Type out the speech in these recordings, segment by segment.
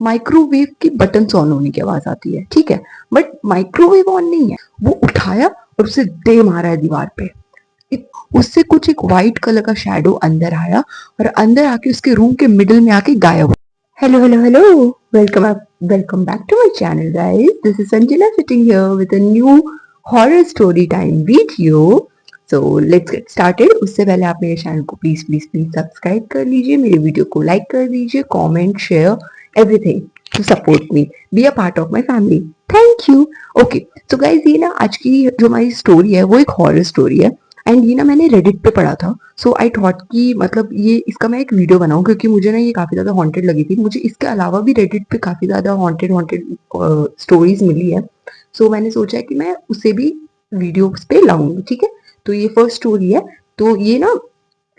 Microwave की button on होने की आवाज आती है, ठीक है। बट माइक्रोवेव ऑन नहीं है, वो उठाया और उसे दे मारा है दीवार पे। उससे कुछ एक व्हाइट कलर का शैडो अंदर आया और अंदर आके उसके रूम के मिडिल में आके गायब हो। Hello hello hello, welcome back to my channel guys. This is Sanjana sitting here with a new horror story time video. So let's get started. उससे पहले आप मेरे चैनल को प्लीज प्लीज प्लीज सब्सक्राइब कर लीजिए, मेरे वीडियो को लाइक कर दीजिए, comment share everything to support me, be a part of my family. Thank you. Okay, so guys ये ना आज की जो हमारी स्टोरी है वो एक हॉरर स्टोरी है एंड ये ना मैंने रेडिट पे पढ़ा था। सो आई थॉट कि मतलब ये इसका मैं एक वीडियो बनाऊं क्योंकि मुझे ना ये काफी ज्यादा हॉन्टेड लगी थी। मुझे इसके अलावा भी रेडिट पे काफी ज्यादा हॉन्टेड हॉन्टेड स्टोरीज मिली है। सो मैंने सोचा कि मैं उसे भी वीडियोस पे लाऊंगी, ठीक है। तो ये फर्स्ट स्टोरी है। तो ये ना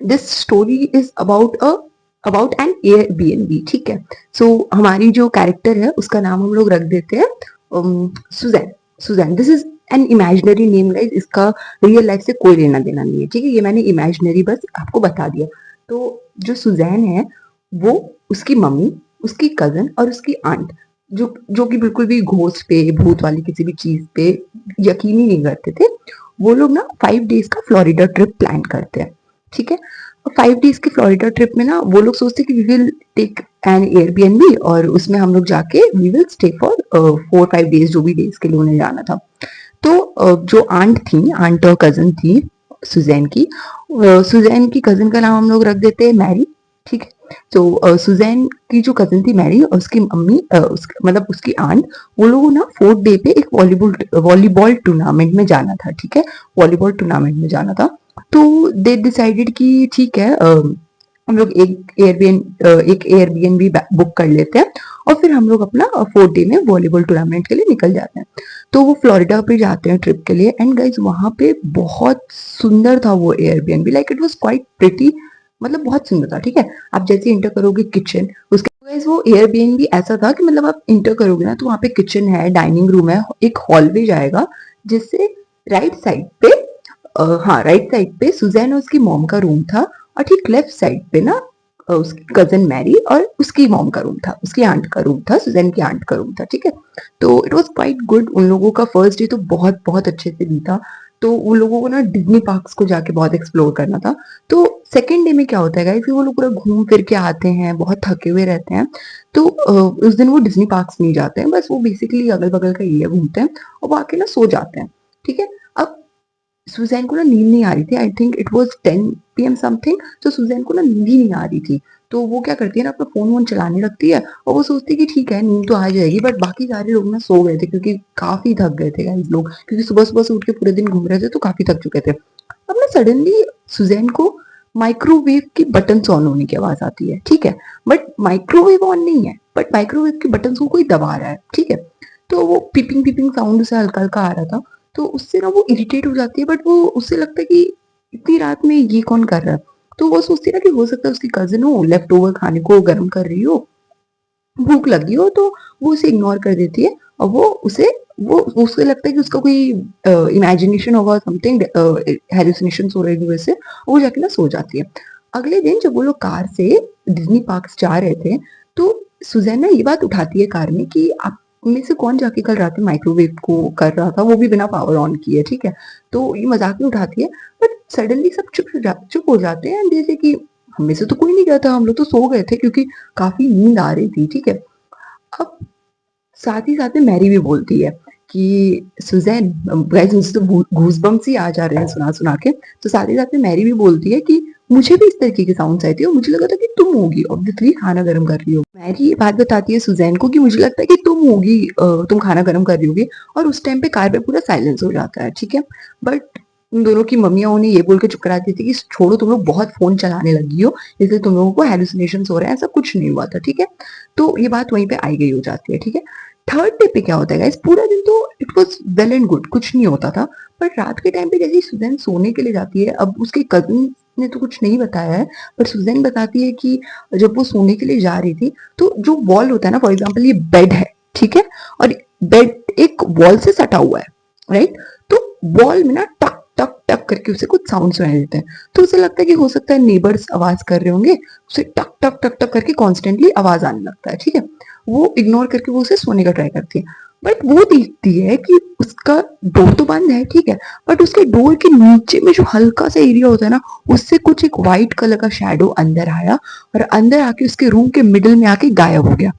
this story is about an Airbnb, ठीक है। सो हमारी जो कैरेक्टर है उसका नाम हम लोग रख देते हैं Susan. Susan, this is an imaginary name guys, इसका रियल लाइफ से कोई लेना देना नहीं है, ठीक है। ये मैंने इमेजिनरी बस आपको बता दिया। तो जो सुजैन है वो, उसकी मम्मी, उसकी कजन और उसकी आंट, जो कि बिल्कुल भी घोस्ट पे, भूत वाली किसी भी चीज पे यकीन ही नहीं करते थे, वो लोग ना 5 डेज का फ्लोरिडा ट्रिप प्लान करते हैं, ठीक है। 5 डेज के फ्लोरिडा ट्रिप में ना वो लोग सोचते कि we will take an Airbnb और उसमें हम लोग जाके we will stay for 4-5 days, जो भी डेज के लिए उन्हें जाना था। तो जो आंट थी, आंट और कजन थी सुजैन की, सुजैन की कजन का नाम हम लोग रख देते हैं मैरी, ठीक है। तो सुजैन की जो कजन थी मैरी और उसकी मम्मी मतलब उसकी आंट, वो लोग ना 4th डे पे एक वॉलीबॉल टूर्नामेंट में जाना था, ठीक है। वॉलीबॉल टूर्नामेंट में जाना था। तो दे डिसाइडेड कि ठीक है, हम लोग एक एयरबीएनबी बुक कर लेते हैं और फिर हम लोग अपना 4th डे में वॉलीबॉल टूर्नामेंट के लिए निकल जाते हैं। तो वो फ्लोरिडा पे जाते हैं ट्रिप के लिए एंड गाइज वहां पे बहुत सुंदर था वो Airbnb, like it was quite pretty, मतलब बहुत सुंदर था, ठीक है। आप जैसे इंटर करोगे किचन, उसके गाइज वो एयरबीएनबी ऐसा था कि मतलब आप इंटर करोगे ना तो वहाँ पे किचन है, डाइनिंग रूम है, एक हॉलवे जाएगा जिससे राइट साइड पे हाँ राइट साइड पे सुजैन और उसकी मॉम का रूम था और ठीक लेफ्ट साइड पे ना उसकी कजन मैरी और उसकी मॉम का रूम था, उसकी आंट का रूम था, सुजैन की आंट का रूम था, ठीक है। तो इट वाज क्वाइट गुड। उन लोगों का फर्स्ट डे तो बहुत बहुत अच्छे से बीता। तो उन लोगों को ना डिज्नी पार्क्स को जाके बहुत एक्सप्लोर करना था। तो सेकेंड डे में क्या होता है गाइस कि वो लोग पूरा घूम फिर के आते हैं, बहुत थके हुए रहते हैं। तो उस दिन वो डिज्नी पार्क्स नहीं जाते हैं, बस वो बेसिकली अगल बगल का एरिया घूमते हैं और वो आके ना सो जाते हैं, ठीक है। अब सुजैन को ना नींद नहीं आ रही थी, I think it was 10 PM something. तो सुजैन को ना नींद ही नहीं आ रही थी। तो वो क्या करती है ना, अपना फोन वोन चलाने लगती है और वो सोचती है कि ठीक है नींद तो आ जाएगी। बट बाकी सारे लोग ना सो गए थे क्योंकि काफी थक गए थे गाइस लोग, क्योंकि सुबह सुबह से उठ के पूरे दिन घूम रहे थे तो काफी थक चुके थे। अब ना सडनली सुजैन को माइक्रोवेव की बटन ऑन होने की आवाज आती है, ठीक है। बट माइक्रोवेव ऑन नहीं है, बट माइक्रोवेव के बटन को कोई दबा रहा है, ठीक है। तो वो पिपिंग पिपिंग साउंड उसे हल्का हल्का आ रहा था। तो उससे ना वो इरिटेट हो जाती है, बट वो उससे लगता है कि इतनी रात में ये कौन कर रहा है। तो वो सोचती है ना कि हो सकता है उसकी कजिन हो, लेफ्ट ओवर खाने को गर्म कर रही हो, भूख लगी हो, तो वो उसे इग्नोर कर देती है और वो उसे लगता है कि उसका कोई इमेजिनेशन होगा, समथिंग हेलुसिनेशन हो रही है वैसे, वो जाके ना सो जाती है। अगले दिन जब वो लोग कार से डिज्नी पार्क्स जा रहे थे तो सुजैन ना ये बात उठाती है कार में कि आप में से कौन जाके कल रात में माइक्रोवेव को कर रहा था, वो भी बिना पावर ऑन किए, ठीक है। तो ये मजाक में उठाती है। बट सडनली सब चुप हो जाते हैं जैसे कि हम में से तो कोई नहीं गया था, हम लोग तो सो गए थे, क्योंकि काफी नींद आ रही थी, ठीक है। अब साथ ही साथ में मैरी भी बोलती है कि सुजैन, गाइस मुझे तो गूज बम्स ही आ जा रहे हैं सुना सुना के। तो साथ ही साथ में मैरी भी बोलती है कि मुझे भी इस तरीके के साउंड आए थे और मुझे लगा था कि तुम होगी, ऑब्वियसली खाना गर्म कर रही हो। मैरी ये बात बताती है सुजैन को कि मुझे लगता है कि तुम होगी, तुम खाना गर्म कर रही होगी। और उस टाइम पे कार पे पूरा साइलेंस हो जाता है, ठीक है। बट उन दोनों की मम्मियां उन्हें ये बोल के चुप कराती थी कि छोड़ो, तुम लोग बहुत फोन चलाने लगी हो इसलिए तुम लोगों को हेलुसिनेशन हो रहे हैं, ऐसा कुछ नहीं हुआ था, ठीक है। तो ये बात वहीं पे आई गई हो जाती है, ठीक है। थर्ड डे पे क्या होता है गाइस, पूरा दिन तो it was well and good, कुछ नहीं होता था। बट रात के टाइम पे जैसे ही सुजैन सोने के लिए जाती है, अब उसके कजिन ने तो कुछ नहीं बताया है, पर सुजैन बताती है कि जब वो सोने के लिए जा रही थी तो जो वॉल होता है ना, फॉर एग्जाम्पल ये बेड है, ठीक है, और बेड एक वॉल से सटा हुआ है, राइट। तो वॉल में ना टक टक टक करके उसे कुछ साउंड सुनाई देते हैं। तो उसे लगता है कि हो सकता है नेबर्स आवाज कर रहे होंगे, उसे टक टक टक टक करके कॉन्स्टेंटली आवाज आने लगता है, ठीक है। वो इग्नोर करके वो उसे सोने का ट्राई करती है। बट वो देखती है कि उसका डोर तो बंद है, ठीक है, बट उसके डोर के नीचे में जो हल्का सा एरिया होता है ना, उससे कुछ एक व्हाइट कलर का शैडो अंदर आया और अंदर आके उसके रूम के मिडिल में आके गायब हो गया।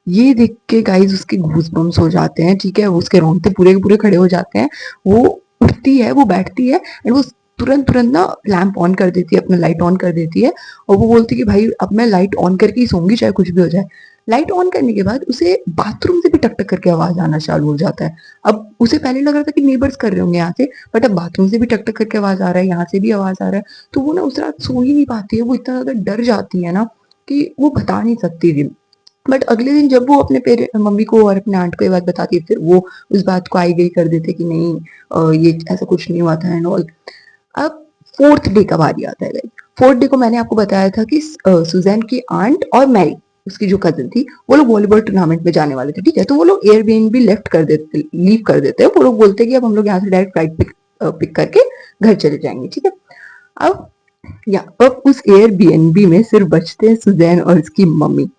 ये देख के गाइस उसके गूज बम्स हो जाते हैं, ठीक है, उसके रोंगटे पूरे के पूरे खड़े हो जाते हैं। वो उठती है, वो बैठती है एंड वो तुरंत तुरंत ना लैंप ऑन कर देती है, अपना लाइट ऑन कर देती है और वो बोलती है कि भाई अब मैं लाइट ऑन करके ही सोऊंगी चाहे कुछ भी हो जाए। लाइट ऑन करने के बाद उसे बाथरूम से भी टक टक करके आवाज आना चालू हो जाता है। अब उसे पहले लग रहा था कि नेबर्स कर रहे होंगे यहाँ से, बट अब बाथरूम से भी टक टक करके आवाज आ रहा है, यहाँ से भी आवाज आ रहा है। तो वो ना उस रात सो ही नहीं पाती है, वो इतना ज्यादा डर जाती है ना कि वो बता नहीं सकती थी। बट अगले दिन जब वो अपने पेरेंट मम्मी को और अपने आंट को ये बात बताती है, फिर वो उस बात को आई गई कर देते कि नहीं ये ऐसा कुछ नहीं हुआ था एंड ऑल। अब फोर्थ डे का बारी आता है गाइस। फोर्थ डे को मैंने आपको बताया था कि सुजैन की आंट और मैरी, उसकी जो कजिन थी, वो लोग वॉलीबॉल टूर्नामेंट में जाने वाले थे, ठीक है, तो वो लोग एयरबीएनबी लीव कर देते हैं। वो लोग बोलते हैं कि अब हम लोग यहाँ से डायरेक्ट फ्लाइट पिक करके घर चले जाएंगे, ठीक है। अब अब उस एयरबीएनबी में सिर्फ बचते हैं सुजैन और उसकी मम्मी।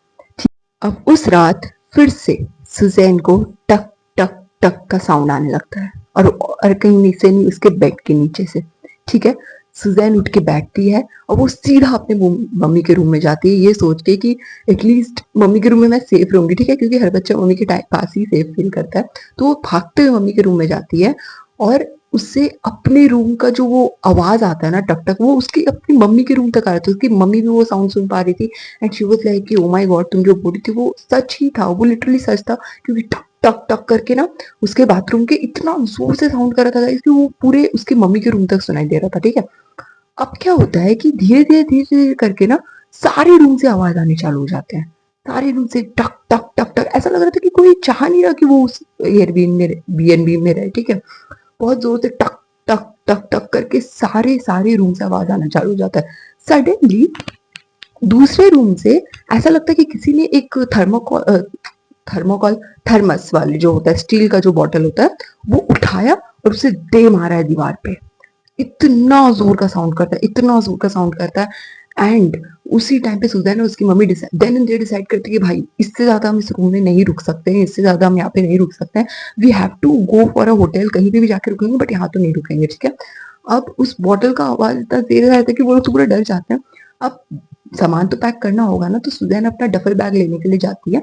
अब उस रात फिर से सुजैन को टक टक टक का साउंड आने लगता है और कहीं नीचे नहीं, उसके बेड के नीचे से, ठीक है। सुजैन उठ के बैठती है और वो सीधा अपने मम्मी के रूम में जाती है, ये सोच के कि एटलीस्ट मम्मी के रूम में मैं सेफ रहूंगी, ठीक है, क्योंकि हर बच्चा मम्मी के पास ही सेफ फील करता है। तो वो भागते हुए मम्मी के रूम में जाती है और उससे अपने रूम का जो वो आवाज आता है ना टक टक, वो उसकी अपनी मम्मी के रूम तक आ रहा था। उसकी मम्मी भी वो साउंड सुन पा रही थी एंड शी वाज लाइक कि ओ माय गॉड, तुम जो बोल रही थी वो सच ही था, वो लिटरली सच था, क्योंकि टक टक टक करके ना उसके बाथरूम के इतना जोर से साउंड कर रहा था कि वो पूरे उसकी मम्मी के रूम तक सुनाई दे रहा था, ठीक है। अब क्या होता है कि धीरे धीरे करके ना सारे रूम से आवाज आने चालू हो जाते हैं, सारे रूम से टक टक टक टक। ऐसा लग रहा था कि कोई चाह नहीं रहा कि वो उस बीएनबी में रहे, ठीक है। बहुत जोर से टक टक टक टक करके सारे सारे रूम से आवाज आना चालू हो जाता है। सडनली दूसरे रूम से ऐसा लगता है कि किसी ने एक थर्मोकॉल थर्मस वाले जो होता है, स्टील का जो बॉटल होता है, वो उठाया और उसे दे मारा है दीवार पे। इतना जोर का साउंड करता है, इतना जोर का साउंड करता है। एंड उसी टाइम पे सुजैन और उसकी mummy then and they decide करती है कि भाई इससे ज्यादा हम इस रूम में नहीं रुक सकते हैं, इससे ज्यादा हम यहाँ पे नहीं रुक सकते हैं, we have to go for a hotel, कहीं पे भी जाके रुकेंगे बट यहाँ तो नहीं रुकेंगे, ठीक है। अब उस बॉटल का आवाज इतना तेज आया था कि वो लोग तो पूरा डर जाते हैं। अब सामान तो पैक करना होगा ना, तो सुजैन अपना डफल बैग लेने के लिए जाती है।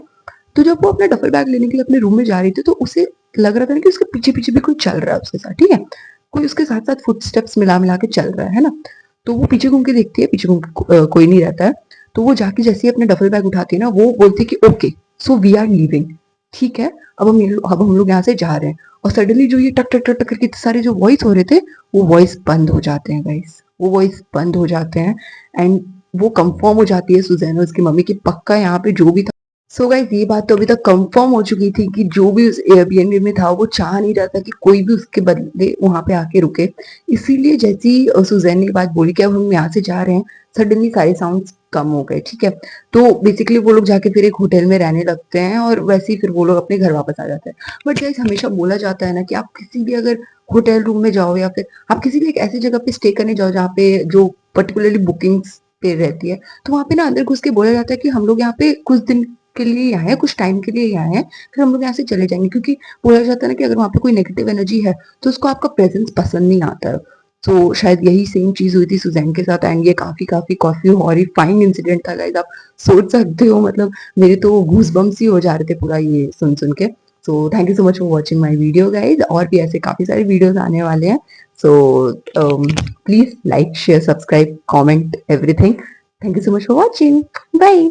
तो जब वो अपना डफल बैग लेने के लिए अपने रूम में जा रही थी तो उसे लग रहा था ना कि उसके पीछे पीछे भी कोई चल रहा है उसके साथ, ठीक है, कोई उसके साथ साथ फुटस्टेप्स मिला मिला के चल रहा है ना। तो वो पीछे घूम के देखती है, पीछे घूम के कोई नहीं रहता है। तो वो जाके जैसे ही अपने डफल बैग उठाती है ना, वो बोलती है कि okay so we are leaving, ठीक है, अब हम लोग यहाँ से जा रहे हैं। और सडनली जो ये टक टक टक टक करके सारे जो वॉइस हो रहे थे, वो वॉइस बंद हो जाते हैं गाइस, वो वॉइस बंद हो जाते हैं। एंड वो कंफर्म हो जाती है सुजैन और उसकी मम्मी की पक्का यहाँ पे जो भी था। सो गाइस ये बात तो अभी तक कंफर्म हो चुकी थी कि जो भी उस एयरबीएनबी में था वो चाह नहीं रहा था कि कोई भी उसके बदले वहां पे आके रुके। इसीलिए जैसी सुजैन ने बात बोली कि अब हम यहाँ से जा रहे हैं, सडनली सारे साउंड्स कम हो गए, ठीक है। तो बेसिकली वो लोग जाके फिर एक होटल में रहने लगते हैं और वैसे ही फिर वो लोग अपने घर वापस आ जाते हैं। बट गाइस हमेशा बोला जाता है ना कि आप किसी भी अगर होटल रूम में जाओ या फिर आप किसी भी एक ऐसी जगह पे स्टे करने जाओ जहाँ पे जो पर्टिकुलरली बुकिंग्स पे रहती है, तो वहां पे ना अंदर घुस के बोला जाता है कि हम लोग यहाँ पे कुछ दिन के लिए आए हैं, कुछ टाइम के लिए आए हैं, फिर हम लोग यहाँ से चले जाएंगे। क्योंकि बोला जाता है ना कि अगर वहां पे कोई नेगेटिव एनर्जी है तो उसको आपका प्रेजेंस पसंद नहीं आता है। तो शायद यही सेम चीज हुई थी सुजैन के साथ एंड ये काफी काफी काफी हॉरिफाइंग इंसिडेंट था गाइस। आप सोच सकते हो, मतलब मेरे तो गूज बम्स ही हो जा रहे थे पूरा ये सुन सुन के। So thank you so much for watching my video guys, और भी ऐसे काफी सारे वीडियोस आने वाले हैं। So please like share subscribe comment everything. Thank you so much for watching, bye.